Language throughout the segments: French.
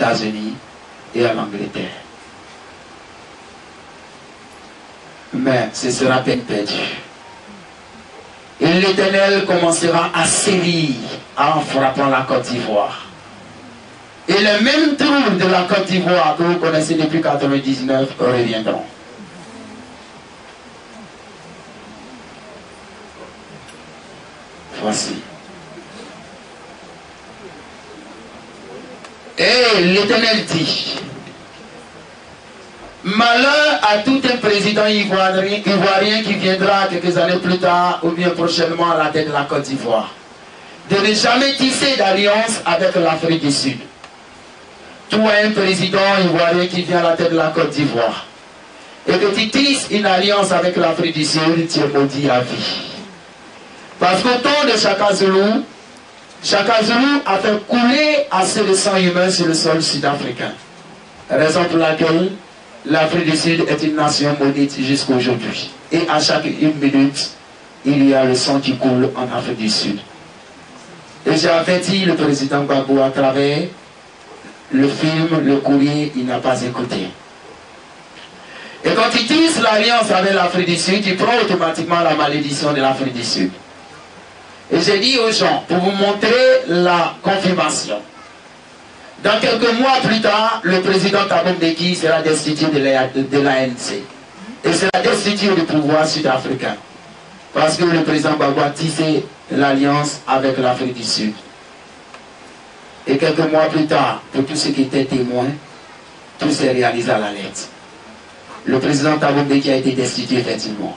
États-Unis et en Angleterre. Mais ce sera peine perdue. Et l'Éternel commencera à sévir en frappant la Côte d'Ivoire. Et les mêmes troubles de la Côte d'Ivoire que vous connaissez depuis 1999 reviendront. Voici. Et l'Éternel dit, malheur à tout un président ivoirien qui viendra quelques années plus tard ou bien prochainement à la tête de la Côte d'Ivoire, de ne jamais tisser d'alliance avec l'Afrique du Sud. Toi, un président ivoirien qui vient à la tête de la Côte d'Ivoire, et que tu tisses une alliance avec l'Afrique du Sud, tu es maudit à vie. Parce qu'au temps de Shaka Zulu a fait couler assez de sang humain sur le sol sud-africain. Raison pour laquelle l'Afrique du Sud est une nation maudite jusqu'à aujourd'hui. Et à chaque une minute, il y a le sang qui coule en Afrique du Sud. Et j'ai averti le président Gbagbo à travers le film, le courrier, il n'a pas écouté. Et quand il tisse l'alliance avec l'Afrique du Sud, il prend automatiquement la malédiction de l'Afrique du Sud. Et j'ai dit aux gens, pour vous montrer la confirmation, dans quelques mois plus tard, le président Thabo Mbeki sera destitué de l'ANC. Et sera destitué du pouvoir sud-africain. Parce que le président Gbagbo a tissé l'alliance avec l'Afrique du Sud. Et quelques mois plus tard, pour tous ceux qui étaient témoins, tout s'est réalisé à la lettre. Le président Thabo Mbeki a été destitué effectivement.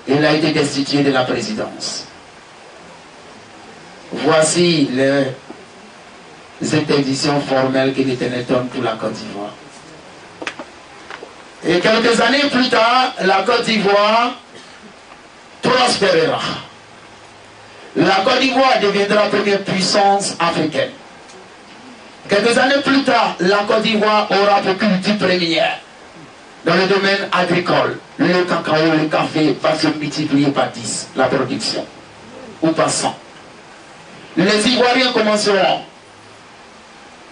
Il a été destitué de la présidence. Voici les interdictions formelles que l'Éternel donne pour la Côte d'Ivoire. Et quelques années plus tard, la Côte d'Ivoire prospérera. La Côte d'Ivoire deviendra la première puissance africaine. Quelques années plus tard, la Côte d'Ivoire aura pour culture première dans le domaine agricole. Le cacao, le café va se multiplier par 10, la production, ou par 100. Les Ivoiriens commenceront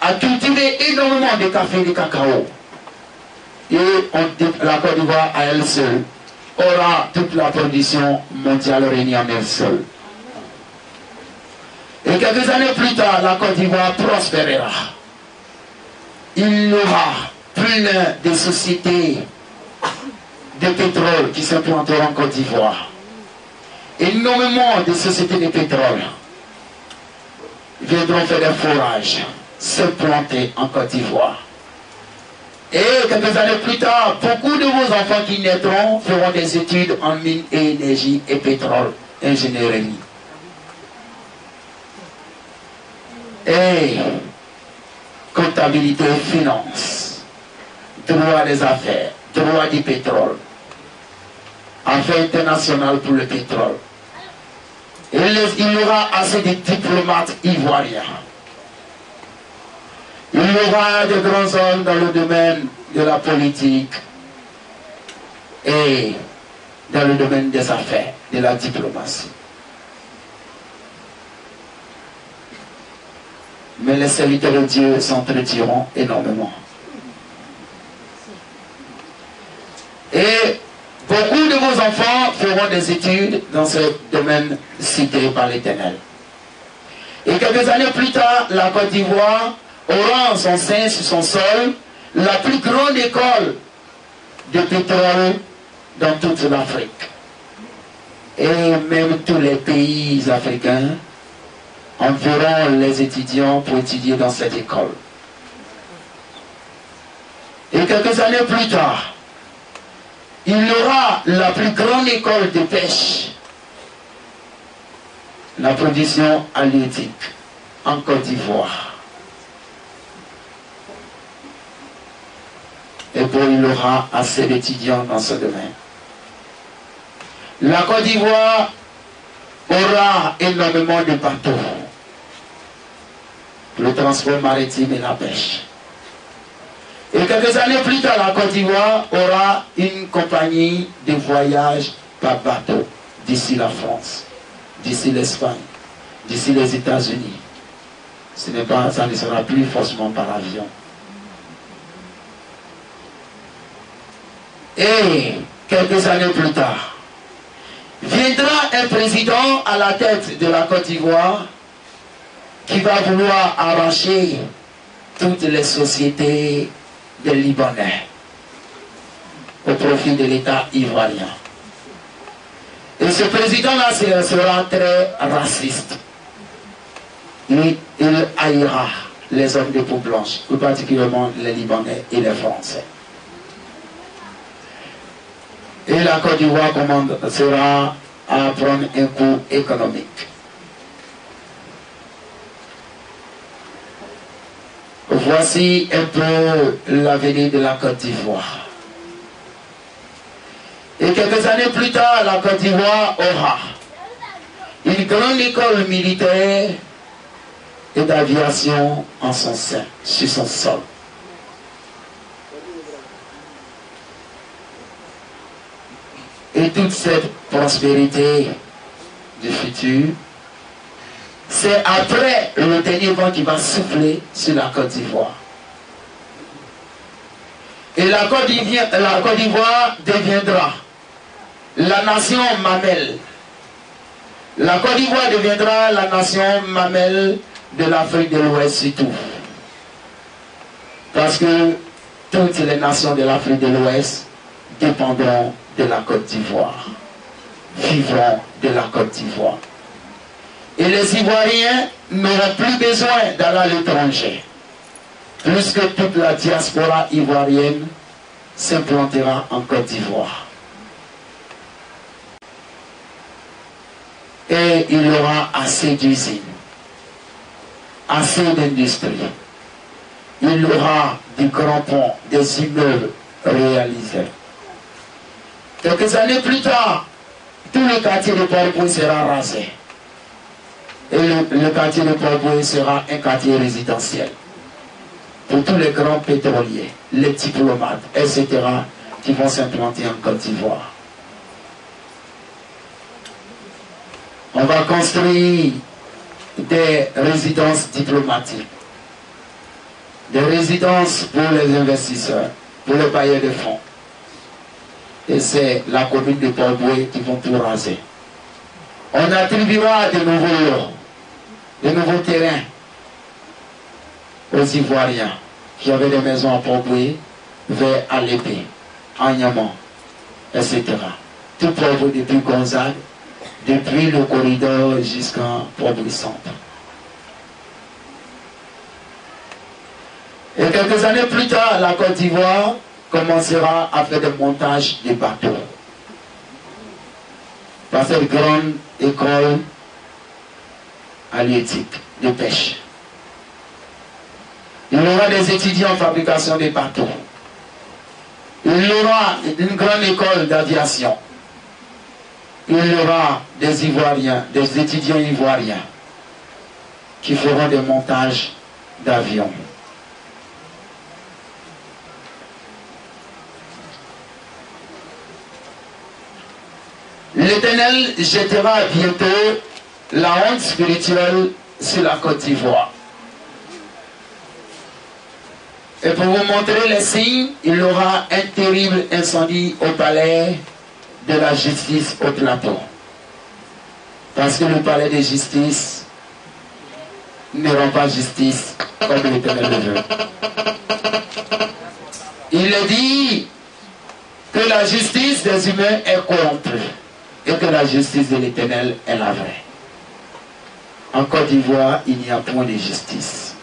à cultiver énormément de café et de cacao. Et la Côte d'Ivoire à elle seule aura toute la production mondiale réunie en elle seule. Et quelques années plus tard, la Côte d'Ivoire prospérera. Il y aura plein de sociétés de pétrole qui s'implanteront en Côte d'Ivoire. Énormément de sociétés de pétrole viendront faire des forages, se planter en Côte d'Ivoire. Et quelques années plus tard, beaucoup de vos enfants qui naîtront feront des études en mines et énergie et pétrole, ingénierie. Et comptabilité et finance, droit des affaires, droit du pétrole, affaires internationales pour le pétrole. Et il y aura assez de diplomates ivoiriens. Il y aura de grands hommes dans le domaine de la politique et dans le domaine des affaires, de la diplomatie. Mais les serviteurs de Dieu s'entretiront énormément. Et beaucoup de vos enfants feront des études dans ce domaine cité par l'Éternel. Et quelques années plus tard, la Côte d'Ivoire aura en son sein, sur son sol, la plus grande école de pétrole dans toute l'Afrique. Et même tous les pays africains enverront les étudiants pour étudier dans cette école. Et quelques années plus tard, il y aura la plus grande école de pêche, la production halieutique en Côte d'Ivoire. Et puis il y aura assez d'étudiants dans ce domaine. La Côte d'Ivoire aura énormément de bateaux pour le transport maritime et la pêche. Et quelques années plus tard, la Côte d'Ivoire aura une compagnie de voyage par bateau d'ici la France, d'ici l'Espagne, d'ici les États-Unis. ça ne sera plus forcément par avion. Et quelques années plus tard, viendra un président à la tête de la Côte d'Ivoire qui va vouloir arracher toutes les sociétés des Libanais au profit de l'État ivoirien. Et ce président-là sera très raciste. Il haïra les hommes de peau blanche, plus particulièrement les Libanais et les Français. Et la Côte d'Ivoire sera à prendre un coup économique. Voici un peu l'avenir de la Côte d'Ivoire. Et quelques années plus tard, la Côte d'Ivoire aura une grande école militaire et d'aviation en son sein, sur son sol. Et toute cette prospérité du futur, c'est après le dernier vent qui va souffler sur la Côte d'Ivoire. Et la Côte d'Ivoire deviendra la nation mamelle. La Côte d'Ivoire deviendra la nation mamelle de l'Afrique de l'Ouest surtout. Parce que toutes les nations de l'Afrique de l'Ouest dépendront de la Côte d'Ivoire, vivront de la Côte d'Ivoire. Et les Ivoiriens n'auront plus besoin d'aller à l'étranger, puisque toute la diaspora ivoirienne s'implantera en Côte d'Ivoire. Et il y aura assez d'usines, assez d'industries. Il y aura des grands ponts, des immeubles réalisés. Quelques années plus tard, tout le quartier de Port-Boué sera rasé. Et le quartier de Port-Boué sera un quartier résidentiel pour tous les grands pétroliers, les diplomates, etc., qui vont s'implanter en Côte d'Ivoire. On va construire des résidences diplomatiques, des résidences pour les investisseurs, pour les bailleurs de fonds. Et c'est la commune de Port-Boué qui vont tout raser. On attribuera de nouveaux lots, de nouveaux terrains aux Ivoiriens qui avaient des maisons à Port-Boué, vers Alépé, Agnaman, etc. Tout Port-Boué depuis Gonzague, depuis le corridor jusqu'à Port-Boué Centre. Et quelques années plus tard, la Côte d'Ivoire commencera à faire des montages de bateaux. Par cette grande école halieutique de pêche. Il y aura des étudiants en fabrication de bateaux. Il y aura une grande école d'aviation. Il y aura des Ivoiriens, des étudiants ivoiriens qui feront des montages d'avions. L'Éternel jettera bientôt la honte spirituelle sur la Côte d'Ivoire. Et pour vous montrer les signes, il y aura un terrible incendie au palais de la justice au plateau. Parce que le palais de justice ne rend pas justice comme l'Éternel le veut. Il est dit que la justice des humains est corrompue et que la justice de l'Éternel est la vraie. En Côte d'Ivoire, il n'y a point de justice.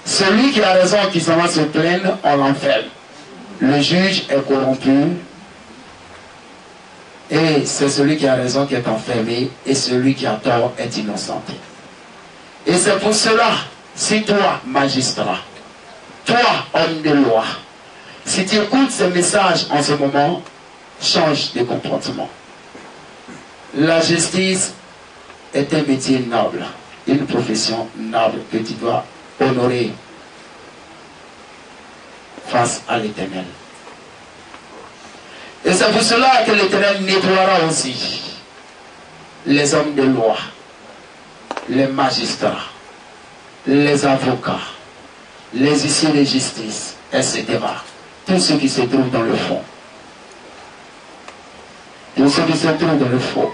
Celui qui a raison, qui s'en va se plaindre, on l'enferme. Le juge est corrompu et c'est celui qui a raison qui est enfermé et celui qui a tort est innocenté. Et c'est pour cela, si toi, magistrat, toi, homme de loi, si tu écoutes ce message en ce moment, change de comportement. La justice est un métier noble, une profession noble que tu dois honorer face à l'Éternel. Et c'est pour cela que l'Éternel nettoiera aussi les hommes de loi, les magistrats, les avocats, les huissiers de justice, etc. Tous ceux qui se trouvent dans le fond. Tous ceux qui se trouvent dans le fond.